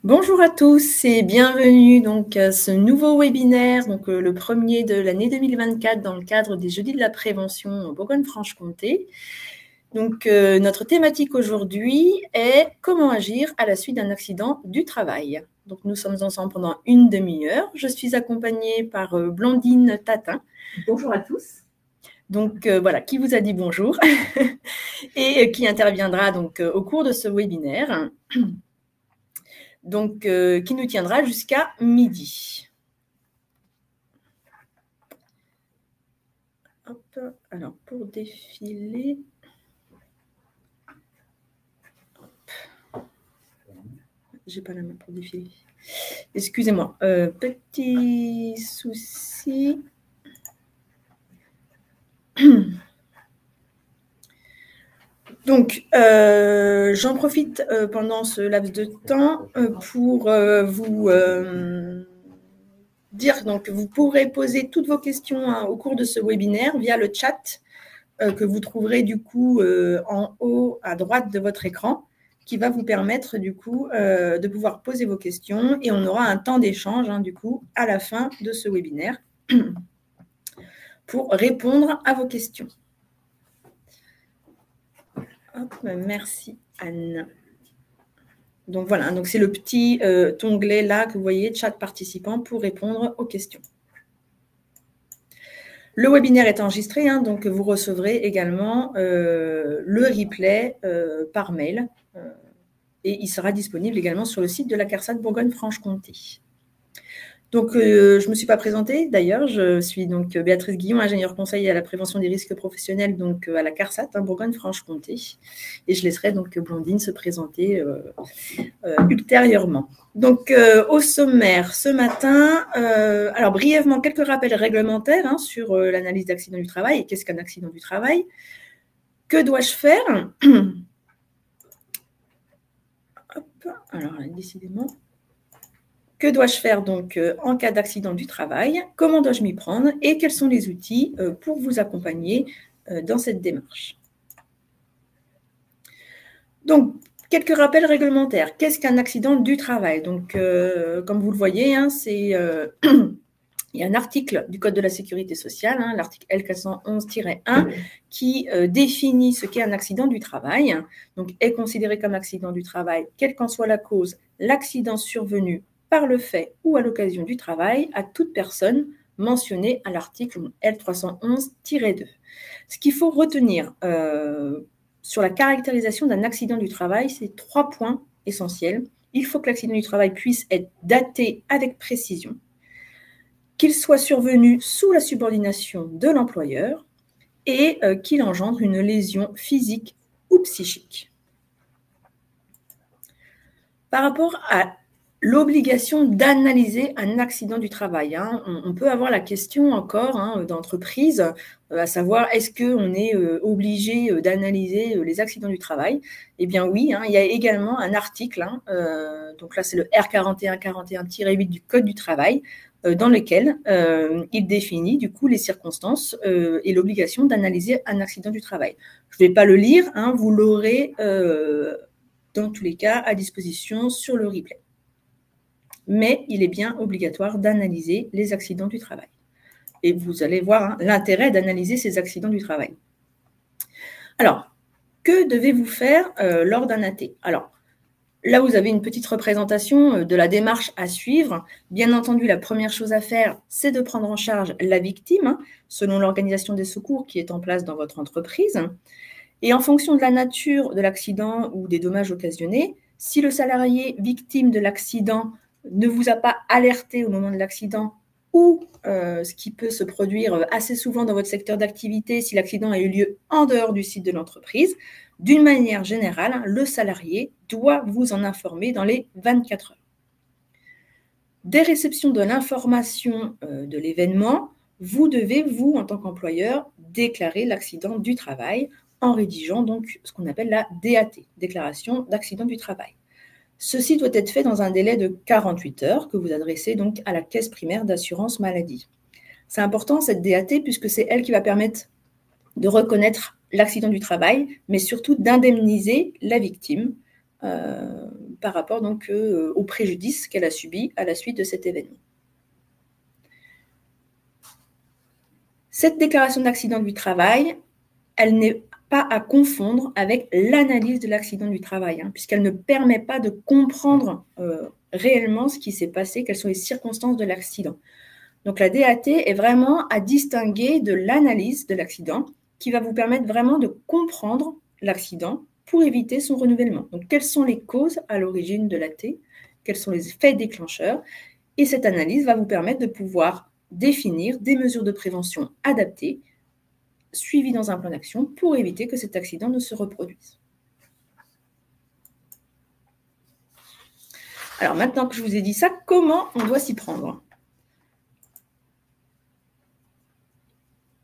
Bonjour à tous et bienvenue donc à ce nouveau webinaire, le premier de l'année 2024 dans le cadre des Jeudis de la prévention en Bourgogne-Franche-Comté. Notre thématique aujourd'hui est comment agir à la suite d'un accident du travail. Donc nous sommes ensemble pendant une demi-heure. Je suis accompagnée par Blandine Tatin. Bonjour à tous. Voilà, qui vous a dit bonjour et qui interviendra au cours de ce webinaire. Qui nous tiendra jusqu'à midi. Hop, alors pour défiler. J'ai pas la main pour défiler. Excusez-moi, petit souci. J'en profite pendant ce laps de temps pour vous dire que vous pourrez poser toutes vos questions au cours de ce webinaire via le chat que vous trouverez du coup en haut à droite de votre écran, qui va vous permettre du coup de pouvoir poser vos questions et on aura un temps d'échange du coup à la fin de ce webinaire pour répondre à vos questions. Hop, merci Anne. Donc voilà, donc c'est le petit onglet là que vous voyez, chat participant, pour répondre aux questions. Le webinaire est enregistré, donc vous recevrez également le replay par mail et il sera disponible également sur le site de la CARSAT Bourgogne-Franche-Comté. Donc, je ne me suis pas présentée d'ailleurs, je suis donc Béatrice Guillon, ingénieure conseil à la prévention des risques professionnels à la CARSAT Bourgogne-Franche-Comté. Et je laisserai donc Blandine se présenter ultérieurement. Au sommaire, ce matin, alors brièvement, quelques rappels réglementaires sur l'analyse d'accident du travail et qu'est-ce qu'un accident du travail. Que dois-je faire? Hop, alors décidément. Que dois-je faire en cas d'accident du travail? Comment dois-je m'y prendre? Et quels sont les outils pour vous accompagner dans cette démarche? Donc, quelques rappels réglementaires. Qu'est-ce qu'un accident du travail? Comme vous le voyez, il y a un article du Code de la sécurité sociale, l'article L411-1, qui définit ce qu'est un accident du travail. Donc, est considéré comme accident du travail, quelle qu'en soit la cause, l'accident survenu par le fait ou à l'occasion du travail à toute personne mentionnée à l'article L311-2. Ce qu'il faut retenir sur la caractérisation d'un accident du travail, c'est 3 points essentiels. Il faut que l'accident du travail puisse être daté avec précision, qu'il soit survenu sous la subordination de l'employeur et qu'il engendre une lésion physique ou psychique. Par rapport à l'obligation d'analyser un accident du travail, on peut avoir la question encore d'entreprise, à savoir est-ce qu'on est obligé d'analyser les accidents du travail? Eh bien oui, il y a également un article, donc là c'est le R4141-8 du Code du travail, dans lequel il définit du coup les circonstances et l'obligation d'analyser un accident du travail. Je ne vais pas le lire, vous l'aurez dans tous les cas à disposition sur le replay. Mais il est bien obligatoire d'analyser les accidents du travail. Et vous allez voir l'intérêt d'analyser ces accidents du travail. Alors, que devez-vous faire lors d'un AT? Alors, là, vous avez une petite représentation de la démarche à suivre. Bien entendu, la première chose à faire, c'est de prendre en charge la victime, selon l'organisation des secours qui est en place dans votre entreprise. Et en fonction de la nature de l'accident ou des dommages occasionnés, si le salarié victime de l'accident ne vous a pas alerté au moment de l'accident ou ce qui peut se produire assez souvent dans votre secteur d'activité si l'accident a eu lieu en dehors du site de l'entreprise, d'une manière générale, le salarié doit vous en informer dans les 24 heures. Dès réception de l'information de l'événement, vous devez, vous, en tant qu'employeur, déclarer l'accident du travail en rédigeant donc ce qu'on appelle la DAT, déclaration d'accident du travail. Ceci doit être fait dans un délai de 48 heures que vous adressez donc à la caisse primaire d'assurance maladie. C'est important cette DAT puisque c'est elle qui va permettre de reconnaître l'accident du travail, mais surtout d'indemniser la victime par rapport donc au préjudice qu'elle a subi à la suite de cet événement. Cette déclaration d'accident du travail, elle n'est pas à confondre avec l'analyse de l'accident du travail, puisqu'elle ne permet pas de comprendre réellement ce qui s'est passé, quelles sont les circonstances de l'accident. Donc la DAT est vraiment à distinguer de l'analyse de l'accident qui va vous permettre vraiment de comprendre l'accident pour éviter son renouvellement. Donc quelles sont les causes à l'origine de l'AT, quels sont les faits déclencheurs, et cette analyse va vous permettre de pouvoir définir des mesures de prévention adaptées suivies dans un plan d'action pour éviter que cet accident ne se reproduise. Alors maintenant que je vous ai dit ça, comment on doit s'y prendre ?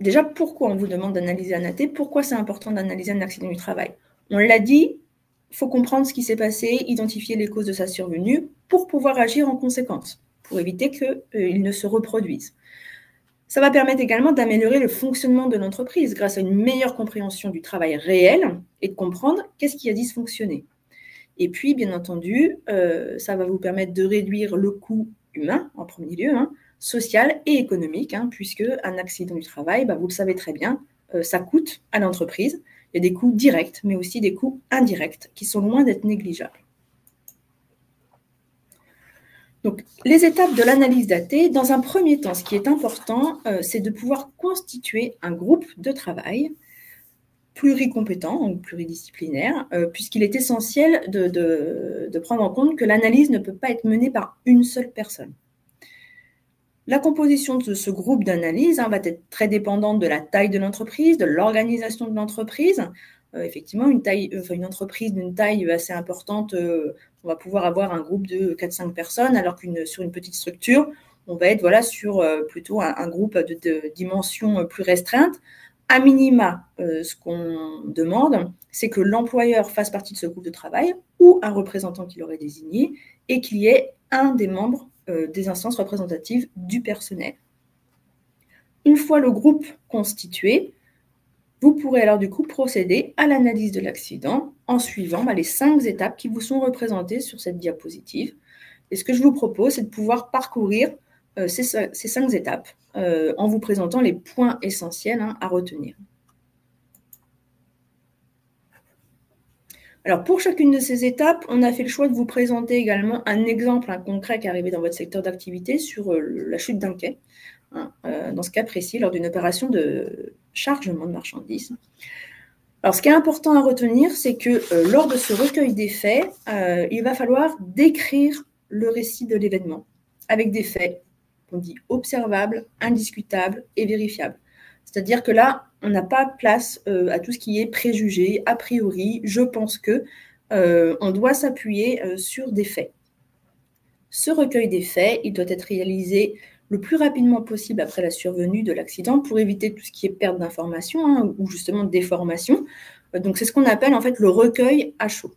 Déjà, pourquoi on vous demande d'analyser un AT ? Pourquoi c'est important d'analyser un accident du travail ? On l'a dit, il faut comprendre ce qui s'est passé, identifier les causes de sa survenue pour pouvoir agir en conséquence, pour éviter qu'il ne se reproduise. Ça va permettre également d'améliorer le fonctionnement de l'entreprise grâce à une meilleure compréhension du travail réel et de comprendre qu'est-ce qui a dysfonctionné. Et puis, bien entendu, ça va vous permettre de réduire le coût humain, en premier lieu, social et économique, puisque un accident du travail, vous le savez très bien, ça coûte à l'entreprise. Il y a des coûts directs, mais aussi des coûts indirects qui sont loin d'être négligeables. Donc, les étapes de l'analyse d'AT, dans un premier temps, ce qui est important, c'est de pouvoir constituer un groupe de travail pluricompétent ou pluridisciplinaire, puisqu'il est essentiel de prendre en compte que l'analyse ne peut pas être menée par une seule personne. La composition de ce groupe d'analyse va être très dépendante de la taille de l'entreprise, de l'organisation de l'entreprise. Effectivement, une entreprise d'une taille assez importante, on va pouvoir avoir un groupe de 4-5 personnes, alors que sur une petite structure, on va être sur plutôt un groupe de dimension plus restreinte. À minima, ce qu'on demande, c'est que l'employeur fasse partie de ce groupe de travail ou un représentant qui l'aurait désigné et qu'il y ait un des membres des instances représentatives du personnel. Une fois le groupe constitué, vous pourrez alors du coup procéder à l'analyse de l'accident en suivant les 5 étapes qui vous sont représentées sur cette diapositive. Et ce que je vous propose, c'est de pouvoir parcourir ces 5 étapes en vous présentant les points essentiels à retenir. Alors, pour chacune de ces étapes, on a fait le choix de vous présenter également un exemple concret qui est arrivé dans votre secteur d'activité sur la chute d'un quai, dans ce cas précis, lors d'une opération de chargement de marchandises. Alors, ce qui est important à retenir, c'est que lors de ce recueil des faits, il va falloir décrire le récit de l'événement avec des faits, on dit observables, indiscutables et vérifiables. C'est-à-dire que là, on n'a pas place à tout ce qui est préjugé, a priori, je pense que, on doit s'appuyer sur des faits. Ce recueil des faits, il doit être réalisé le plus rapidement possible après la survenue de l'accident pour éviter tout ce qui est perte d'information ou justement déformation. Donc, c'est ce qu'on appelle en fait le recueil à chaud.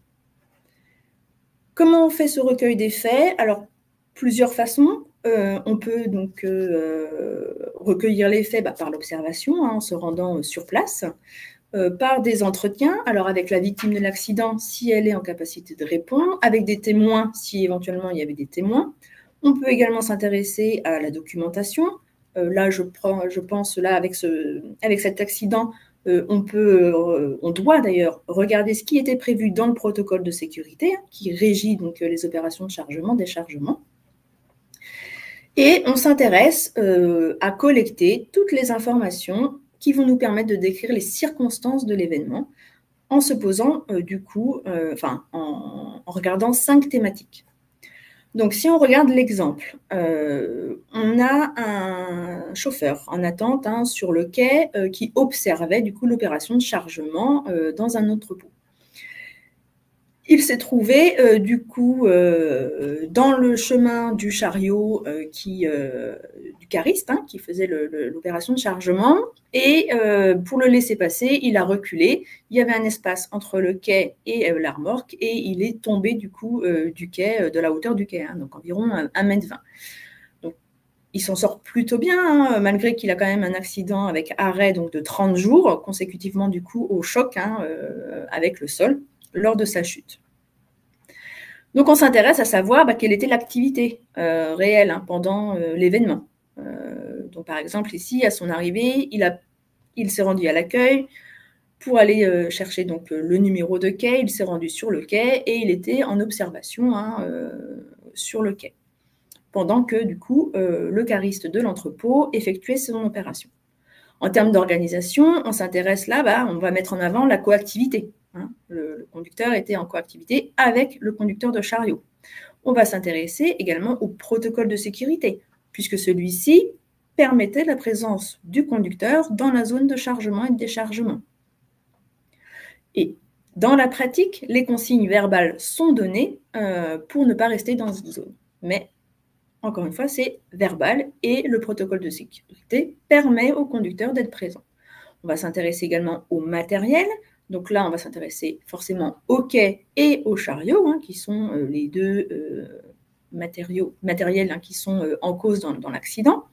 Comment on fait ce recueil des faits ? Alors, plusieurs façons. On peut donc recueillir les faits par l'observation, en se rendant sur place, par des entretiens, alors avec la victime de l'accident, si elle est en capacité de répondre, avec des témoins, si éventuellement il y avait des témoins. On peut également s'intéresser à la documentation. Là, je pense, là, avec cet accident, on doit d'ailleurs regarder ce qui était prévu dans le protocole de sécurité, qui régit donc les opérations de chargement, déchargement. Et on s'intéresse à collecter toutes les informations qui vont nous permettre de décrire les circonstances de l'événement en se posant en regardant 5 thématiques. Donc, si on regarde l'exemple, on a un chauffeur en attente sur le quai qui observait du coup l'opération de chargement dans un entrepôt. Il s'est trouvé du coup dans le chemin du chariot du cariste qui faisait l'opération de chargement et pour le laisser passer, il a reculé. Il y avait un espace entre le quai et la remorque et il est tombé du coup du quai, de la hauteur du quai, donc environ 1,20 m. Donc il s'en sort plutôt bien, malgré qu'il a quand même un accident avec arrêt donc, de 30 jours consécutivement du coup au choc avec le sol lors de sa chute. Donc, on s'intéresse à savoir quelle était l'activité réelle pendant l'événement. Donc, par exemple, ici, à son arrivée, il s'est rendu à l'accueil pour aller chercher donc, le numéro de quai. Il s'est rendu sur le quai et il était en observation sur le quai, pendant que, du coup, le cariste de l'entrepôt effectuait son opération. En termes d'organisation, on s'intéresse là, on va mettre en avant la coactivité. Le conducteur était en coactivité avec le conducteur de chariot. On va s'intéresser également au protocole de sécurité, puisque celui-ci permettait la présence du conducteur dans la zone de chargement et de déchargement. Et dans la pratique, les consignes verbales sont données pour ne pas rester dans cette zone. Mais encore une fois, c'est verbal et le protocole de sécurité permet au conducteur d'être présent. On va s'intéresser également au matériel. Donc là, on va s'intéresser forcément au quai et au chariot, qui sont les deux matériels qui sont en cause dans l'accident.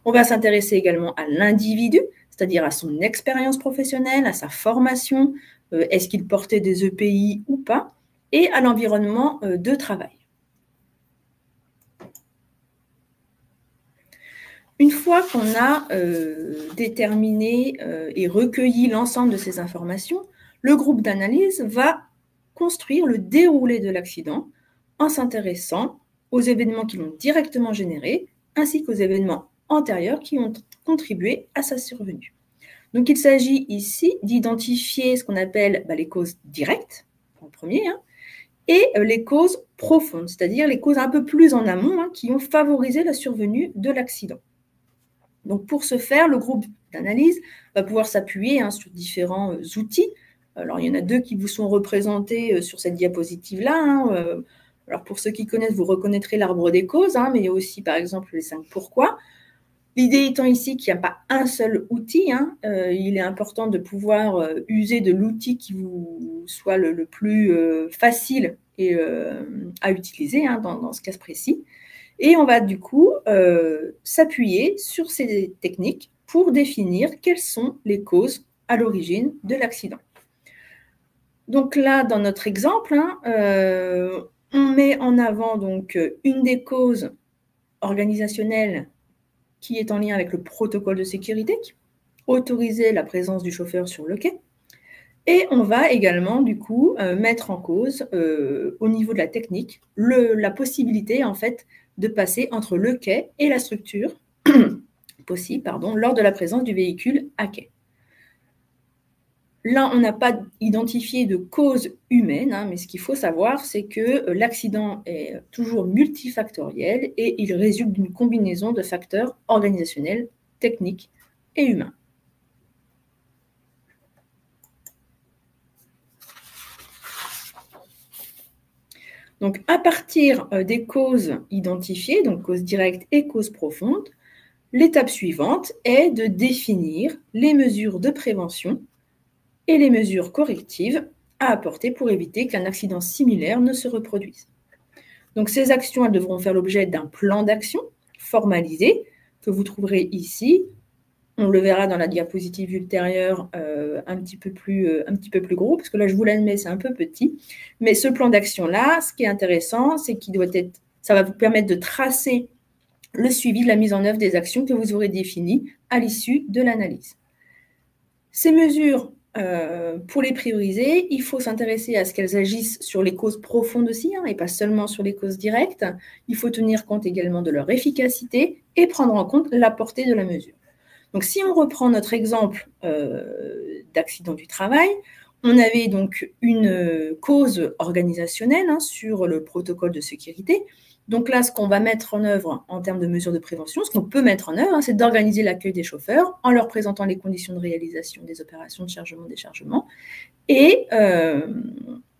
On va s'intéresser également à l'individu, c'est-à-dire à son expérience professionnelle, à sa formation, est-ce qu'il portait des EPI ou pas, et à l'environnement de travail. Une fois qu'on a déterminé et recueilli l'ensemble de ces informations, le groupe d'analyse va construire le déroulé de l'accident en s'intéressant aux événements qui l'ont directement généré, ainsi qu'aux événements antérieurs qui ont contribué à sa survenue. Donc, il s'agit ici d'identifier ce qu'on appelle les causes directes, en premier, et les causes profondes, c'est-à-dire les causes un peu plus en amont qui ont favorisé la survenue de l'accident. Donc, pour ce faire, le groupe d'analyse va pouvoir s'appuyer sur différents outils. Alors, il y en a deux qui vous sont représentés sur cette diapositive-là. Alors, pour ceux qui connaissent, vous reconnaîtrez l'arbre des causes, mais il y a aussi, par exemple, les 5 pourquoi. L'idée étant ici qu'il n'y a pas un seul outil. Il est important de pouvoir user de l'outil qui vous soit le plus facile à utiliser dans ce cas précis. Et on va du coup s'appuyer sur ces techniques pour définir quelles sont les causes à l'origine de l'accident. Donc là, dans notre exemple, on met en avant donc une des causes organisationnelles qui est en lien avec le protocole de sécurité, qui autorisait la présence du chauffeur sur le quai. Et on va également, du coup, mettre en cause, au niveau de la technique, la possibilité, en fait, de passer entre le quai et la structure possible, lors de la présence du véhicule à quai. Là, on n'a pas identifié de cause humaine, mais ce qu'il faut savoir, c'est que l'accident est toujours multifactoriel et il résulte d'une combinaison de facteurs organisationnels, techniques et humains. Donc, à partir des causes identifiées, donc causes directes et causes profondes, l'étape suivante est de définir les mesures de prévention et les mesures correctives à apporter pour éviter qu'un accident similaire ne se reproduise. Donc, ces actions, elles devront faire l'objet d'un plan d'action formalisé que vous trouverez ici. On le verra dans la diapositive ultérieure un petit peu plus gros, parce que là, je vous l'admets, c'est un peu petit. Mais ce plan d'action-là, ce qui est intéressant, c'est ça va vous permettre de tracer le suivi de la mise en œuvre des actions que vous aurez définies à l'issue de l'analyse. Ces mesures, pour les prioriser, il faut s'intéresser à ce qu'elles agissent sur les causes profondes aussi, et pas seulement sur les causes directes. Il faut tenir compte également de leur efficacité et prendre en compte la portée de la mesure. Donc, si on reprend notre exemple d'accident du travail, on avait donc une cause organisationnelle sur le protocole de sécurité. Donc là, ce qu'on va mettre en œuvre en termes de mesures de prévention, ce qu'on peut mettre en œuvre, c'est d'organiser l'accueil des chauffeurs en leur présentant les conditions de réalisation des opérations de chargement-déchargement, et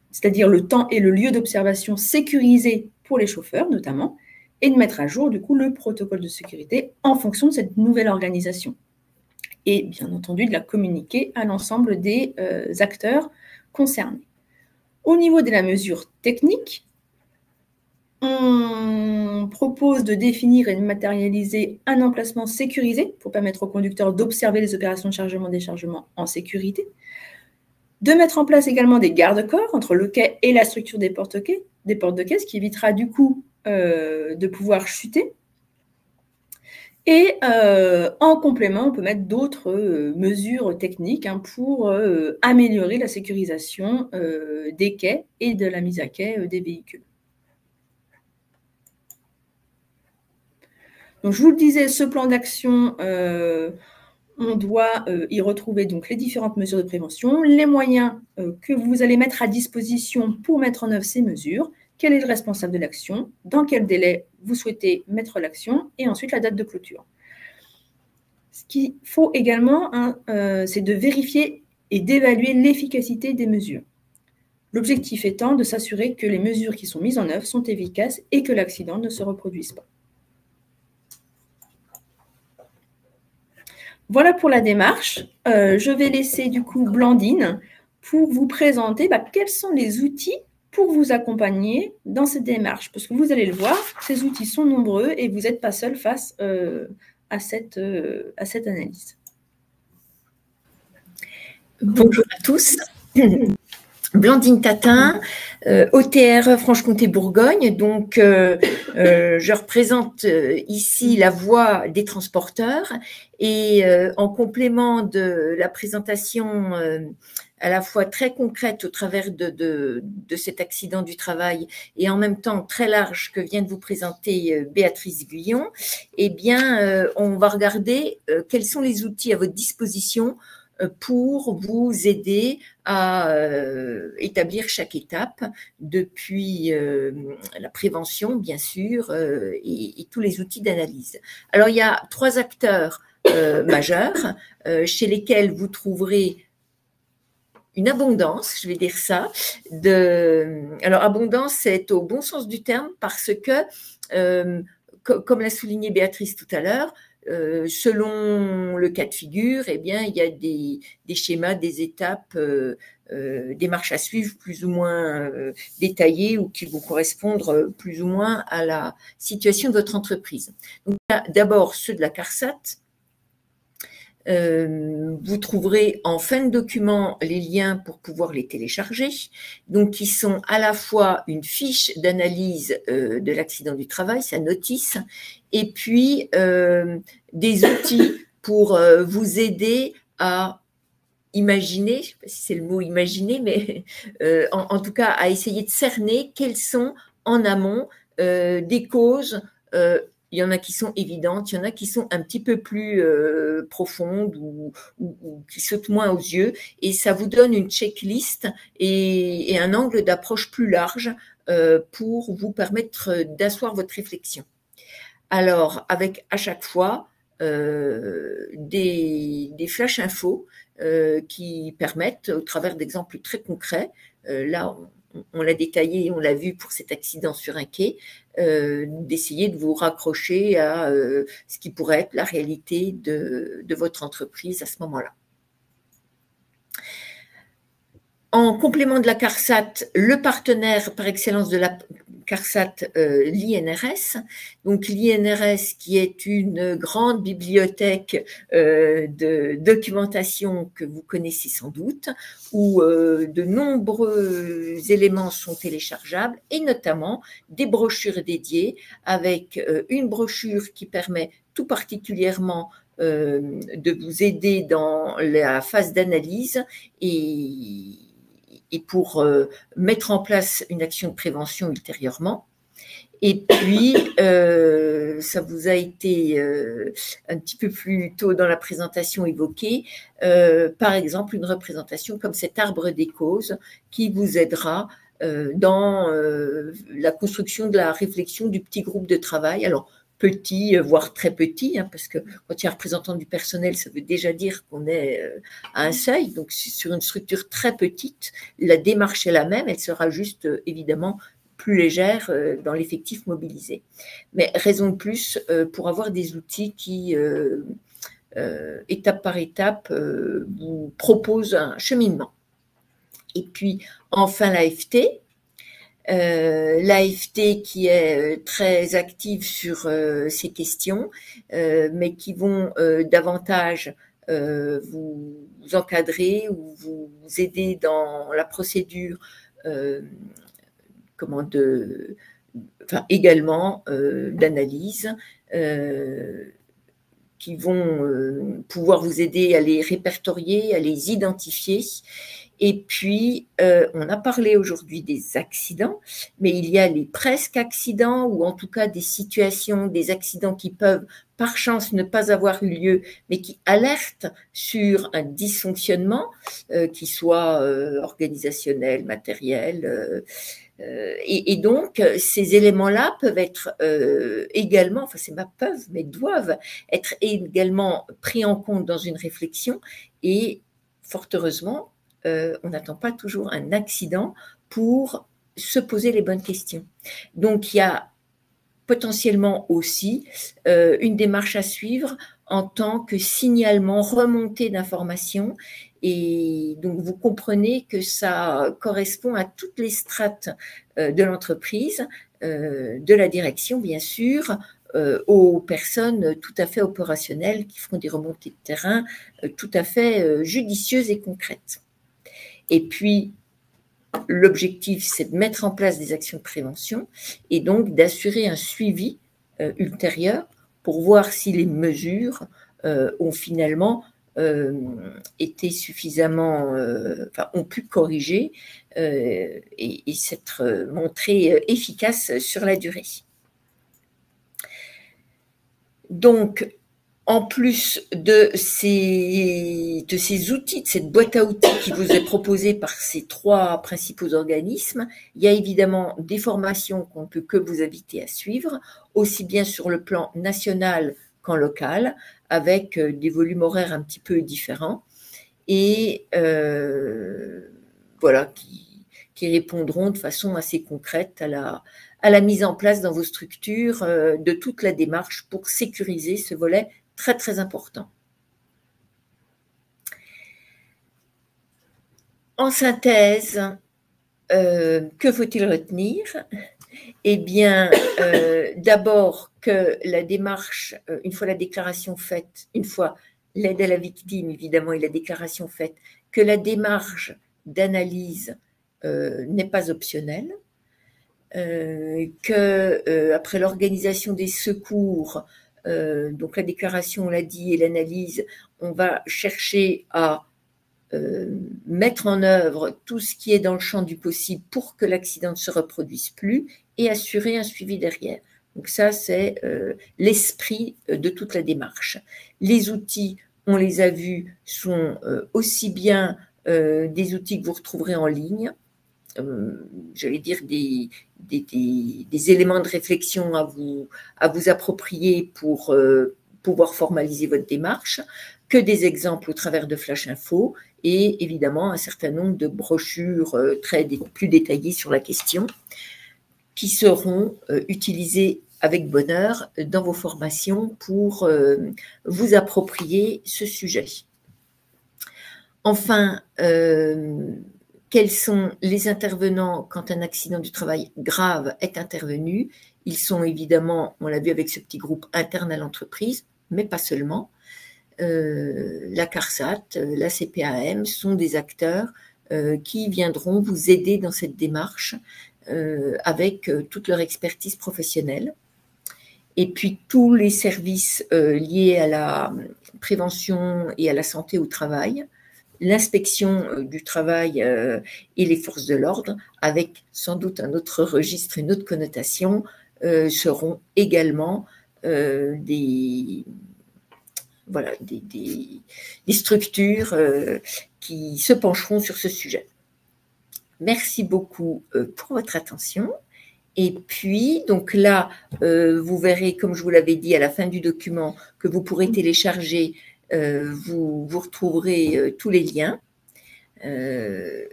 c'est-à-dire le temps et le lieu d'observation sécurisés pour les chauffeurs notamment, et de mettre à jour du coup le protocole de sécurité en fonction de cette nouvelle organisation. Et bien entendu de la communiquer à l'ensemble des acteurs concernés. Au niveau de la mesure technique, on propose de définir et de matérialiser un emplacement sécurisé pour permettre au conducteur d'observer les opérations de chargement-déchargement en sécurité, de mettre en place également des garde-corps entre le quai et la structure des porte-quais, des portes de caisse qui évitera du coup de pouvoir chuter. Et en complément, on peut mettre d'autres mesures techniques pour améliorer la sécurisation des quais et de la mise à quai des véhicules. Donc, je vous le disais, ce plan d'action, on doit y retrouver donc les différentes mesures de prévention, les moyens que vous allez mettre à disposition pour mettre en œuvre ces mesures, quel est le responsable de l'action, dans quel délai vous souhaitez mettre l'action, et ensuite la date de clôture. Ce qu'il faut également, c'est de vérifier et d'évaluer l'efficacité des mesures. L'objectif étant de s'assurer que les mesures qui sont mises en œuvre sont efficaces et que l'accident ne se reproduise pas. Voilà pour la démarche. Je vais laisser du coup Blandine pour vous présenter quels sont les outils pour vous accompagner dans cette démarche. Parce que vous allez le voir, ces outils sont nombreux et vous n'êtes pas seul face à cette analyse. Bonjour à tous. Blandine Tatin, OTRE Franche-Comté-Bourgogne. Donc, je représente ici la voix des transporteurs et en complément de la présentation à la fois très concrète au travers de cet accident du travail et en même temps très large que vient de vous présenter Béatrice Guyon, eh bien, on va regarder quels sont les outils à votre disposition pour vous aider à établir chaque étape, depuis la prévention, bien sûr, et tous les outils d'analyse. Alors, il y a 3 acteurs majeurs chez lesquels vous trouverez une abondance, je vais dire ça. Alors, abondance, c'est au bon sens du terme parce que, comme l'a souligné Béatrice tout à l'heure, selon le cas de figure, eh bien, il y a des schémas, des étapes, des marches à suivre plus ou moins détaillées ou qui vont correspondre plus ou moins à la situation de votre entreprise. Donc, d'abord, ceux de la CARSAT. Vous trouverez en fin de document les liens pour pouvoir les télécharger. Donc, qui sont à la fois une fiche d'analyse de l'accident du travail, sa notice, et puis des outils pour vous aider à imaginer, je ne sais pas si c'est le mot imaginer, mais en tout cas à essayer de cerner quelles sont en amont des causes. Il y en a qui sont évidentes, il y en a qui sont un petit peu plus profondes ou qui sautent moins aux yeux. Et ça vous donne une checklist et un angle d'approche plus large pour vous permettre d'asseoir votre réflexion. Alors, avec à chaque fois des flash infos qui permettent, au travers d'exemples très concrets, là on l'a détaillé, on l'a vu pour cet accident sur un quai, d'essayer de vous raccrocher à ce qui pourrait être la réalité de votre entreprise à ce moment-là. En complément de la CARSAT, le partenaire par excellence de la CARSAT, l'INRS. Donc l'INRS qui est une grande bibliothèque de documentation que vous connaissez sans doute, où de nombreux éléments sont téléchargeables et notamment des brochures dédiées avec une brochure qui permet tout particulièrement de vous aider dans la phase d'analyse et pour mettre en place une action de prévention ultérieurement. Et puis, ça vous a été un petit peu plus tôt dans la présentation évoqué, par exemple, une représentation comme cet arbre des causes qui vous aidera dans la construction de la réflexion du petit groupe de travail. Alors, petit, voire très petit, parce que quand il y a un représentant du personnel, ça veut déjà dire qu'on est à un seuil. Donc, sur une structure très petite, la démarche est la même, elle sera juste évidemment plus légère dans l'effectif mobilisé. Mais raison de plus pour avoir des outils qui, étape par étape, vous proposent un cheminement. Et puis, enfin, l'AFT. L'AFT qui est très active sur ces questions, mais qui vont davantage vous encadrer ou vous aider dans la procédure également d'analyse qui vont pouvoir vous aider à les répertorier, à les identifier. Et puis, on a parlé aujourd'hui des accidents, mais il y a les presque accidents, ou en tout cas des situations, des accidents qui peuvent par chance ne pas avoir eu lieu, mais qui alertent sur un dysfonctionnement, qui soit organisationnel, matériel. Et donc, ces éléments-là peuvent être également, enfin c'est pas peuvent, mais doivent être également pris en compte dans une réflexion. Et fort heureusement, on n'attend pas toujours un accident pour se poser les bonnes questions. Donc, il y a potentiellement aussi une démarche à suivre en tant que signalement, remontée d'informations. Et donc, vous comprenez que ça correspond à toutes les strates de l'entreprise, de la direction, bien sûr, aux personnes tout à fait opérationnelles qui feront des remontées de terrain tout à fait judicieuses et concrètes. Et puis, l'objectif, c'est de mettre en place des actions de prévention et donc d'assurer un suivi ultérieur pour voir si les mesures ont finalement été suffisamment, ont pu corriger et s'être montrées efficaces sur la durée. Donc, en plus de ces outils, de cette boîte à outils qui vous est proposée par ces 3 principaux organismes, il y a évidemment des formations qu'on ne peut que vous inviter à suivre, aussi bien sur le plan national qu'en local, avec des volumes horaires un petit peu différents, et voilà, qui répondront de façon assez concrète à la mise en place dans vos structures de toute la démarche pour sécuriser ce volet très, très important. En synthèse, que faut-il retenir? Eh bien, d'abord que la démarche, une fois la déclaration faite, une fois l'aide à la victime, évidemment, et la déclaration faite, que la démarche d'analyse n'est pas optionnelle, que après l'organisation des secours, donc la déclaration, on l'a dit, et l'analyse, on va chercher à mettre en œuvre tout ce qui est dans le champ du possible pour que l'accident ne se reproduise plus et assurer un suivi derrière. Donc ça, c'est l'esprit de toute la démarche. Les outils, on les a vus, sont aussi bien des outils que vous retrouverez en ligne, j'allais dire des éléments de réflexion à vous approprier pour pouvoir formaliser votre démarche, que des exemples au travers de Flash Info et évidemment un certain nombre de brochures plus détaillées sur la question qui seront utilisées avec bonheur dans vos formations pour vous approprier ce sujet. Enfin, quels sont les intervenants quand un accident du travail grave est intervenu? Ils sont évidemment, on l'a vu avec ce petit groupe interne à l'entreprise, mais pas seulement. La CARSAT, la CPAM sont des acteurs qui viendront vous aider dans cette démarche avec toute leur expertise professionnelle. Et puis tous les services liés à la prévention et à la santé au travail, l'inspection du travail et les forces de l'ordre, avec sans doute un autre registre, une autre connotation, seront également des structures qui se pencheront sur ce sujet. Merci beaucoup pour votre attention. Et puis, donc là, vous verrez, comme je vous l'avais dit à la fin du document, que vous pourrez télécharger, vous retrouverez tous les liens. Et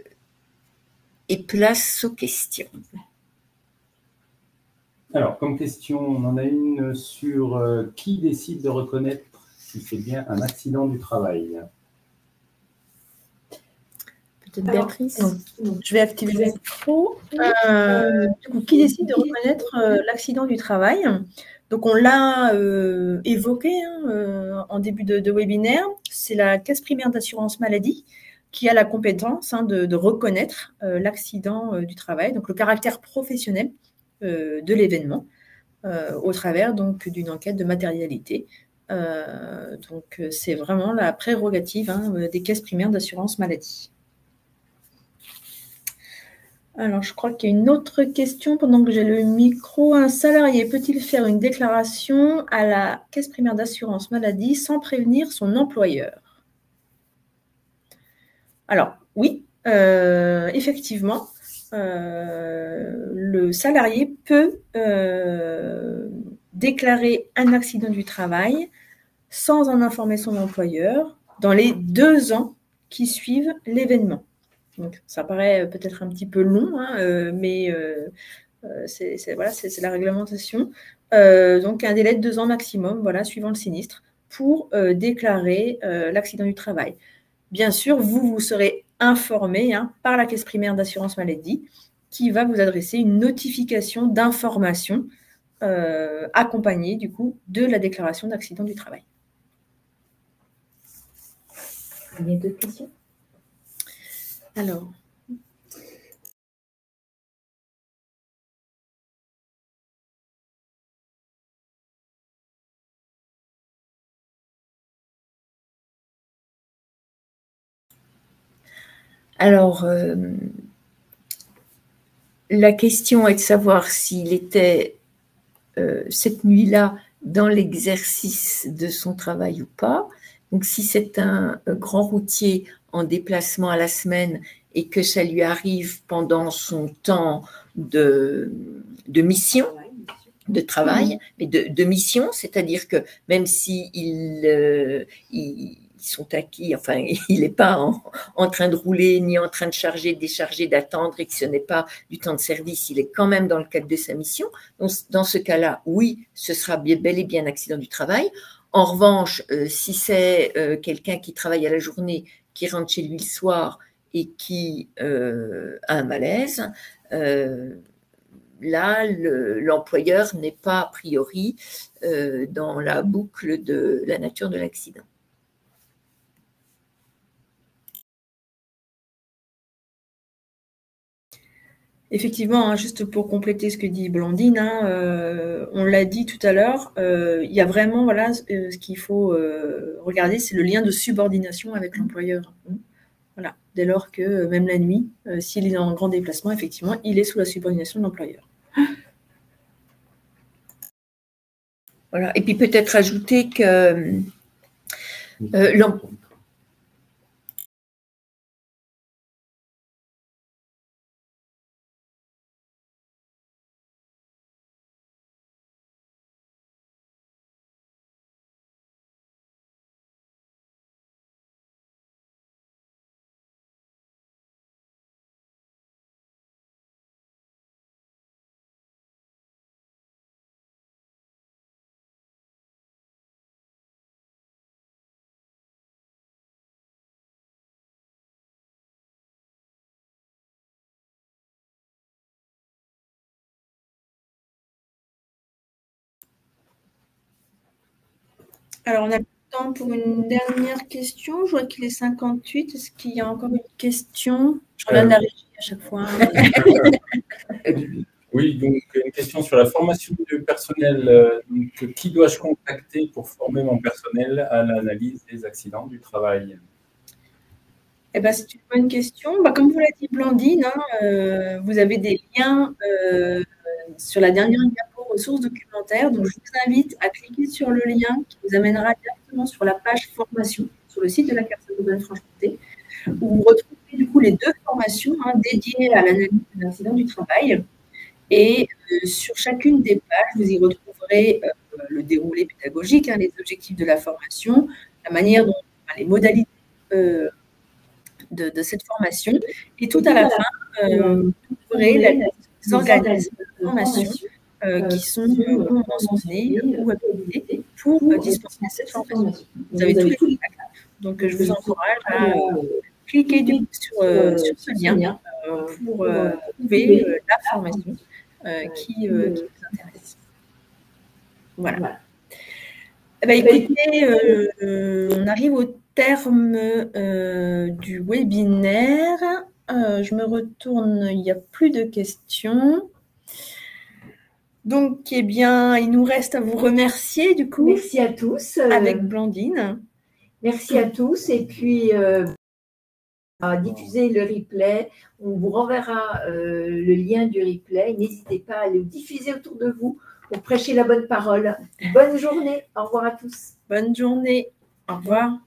place aux questions. Alors, comme question, on en a une sur qui décide de reconnaître si c'est bien un accident du travail. Peut-être Béatrice. Non. Je vais activer le micro. Du coup, qui décide de reconnaître l'accident du travail? Donc, on l'a évoqué en début de webinaire. C'est la Caisse primaire d'assurance maladie qui a la compétence de reconnaître l'accident du travail, donc le caractère professionnel de l'événement, au travers donc d'une enquête de matérialité. Donc c'est vraiment la prérogative des caisses primaires d'assurance maladie. Alors, je crois qu'il y a une autre question pendant que j'ai le micro. Un salarié peut-il faire une déclaration à la caisse primaire d'assurance maladie sans prévenir son employeur? Alors, oui, effectivement, le salarié peut déclarer un accident du travail sans en informer son employeur dans les 2 ans qui suivent l'événement. Donc, ça paraît peut-être un petit peu long, mais c'est la réglementation. Donc, un délai de 2 ans maximum, voilà, suivant le sinistre, pour déclarer l'accident du travail. Bien sûr, vous serez informé par la caisse primaire d'assurance maladie qui va vous adresser une notification d'information accompagnée du coup de la déclaration d'accident du travail. Il y a d'autres questions? Alors, la question est de savoir s'il était cette nuit-là dans l'exercice de son travail ou pas. Donc, si c'est un grand routier en déplacement à la semaine et que ça lui arrive pendant son temps de mission, de travail, mais de mission, c'est-à-dire que même si ils sont acquis, enfin, il n'est pas en train de rouler, ni en train de charger, décharger, d'attendre, et que ce n'est pas du temps de service, il est quand même dans le cadre de sa mission. Donc, dans ce cas-là, oui, ce sera bel et bien un accident du travail. En revanche, si c'est quelqu'un qui travaille à la journée, qui rentre chez lui le soir et qui a un malaise, là, l'employeur n'est pas a priori dans la boucle de la nature de l'accident. effectivement, juste pour compléter ce que dit Blandine, on l'a dit tout à l'heure, il y a vraiment, voilà, ce qu'il faut regarder, c'est le lien de subordination avec l'employeur. Voilà, dès lors que même la nuit, s'il est en grand déplacement, effectivement, il est sous la subordination de l'employeur. Voilà. Et puis peut-être ajouter que Alors, on a le temps pour une dernière question. Je vois qu'il est 58. Est-ce qu'il y a encore une question? Je regarde la régie à chaque fois. Oui, donc une question sur la formation du personnel. Donc, qui dois-je contacter pour former mon personnel à l'analyse des accidents du travail? Eh ben, c'est une bonne question. Comme vous l'a dit Blandine, vous avez des liens sur la dernière diapo ressources documentaires. Donc, je vous invite à cliquer sur le lien qui vous amènera directement sur la page formation sur le site de la CARSAT Auvergne-Franche-Comté, où vous retrouvez du coup les 2 formations dédiées à l'analyse de l'accident du travail. Et sur chacune des pages, vous y retrouverez le déroulé pédagogique, les objectifs de la formation, la manière dont les modalités de cette formation. Et tout à la fin, vous trouverez les organismes de formation qui sont conventionnés ou habilités pour dispenser cette formation. Vous avez tous les contacts. Donc, je vous encourage à cliquer sur ce lien pour trouver la formation qui vous intéresse. Voilà. Eh bien, écoutez, on arrive au terme du webinaire. Je me retourne, il n'y a plus de questions. Donc, eh bien, il nous reste à vous remercier du coup. Merci à tous. Avec Blandine. Merci à tous. Et puis, à diffuser le replay. On vous renverra le lien du replay. N'hésitez pas à le diffuser autour de vous pour prêcher la bonne parole. Bonne journée. Au revoir à tous. Bonne journée. Au revoir.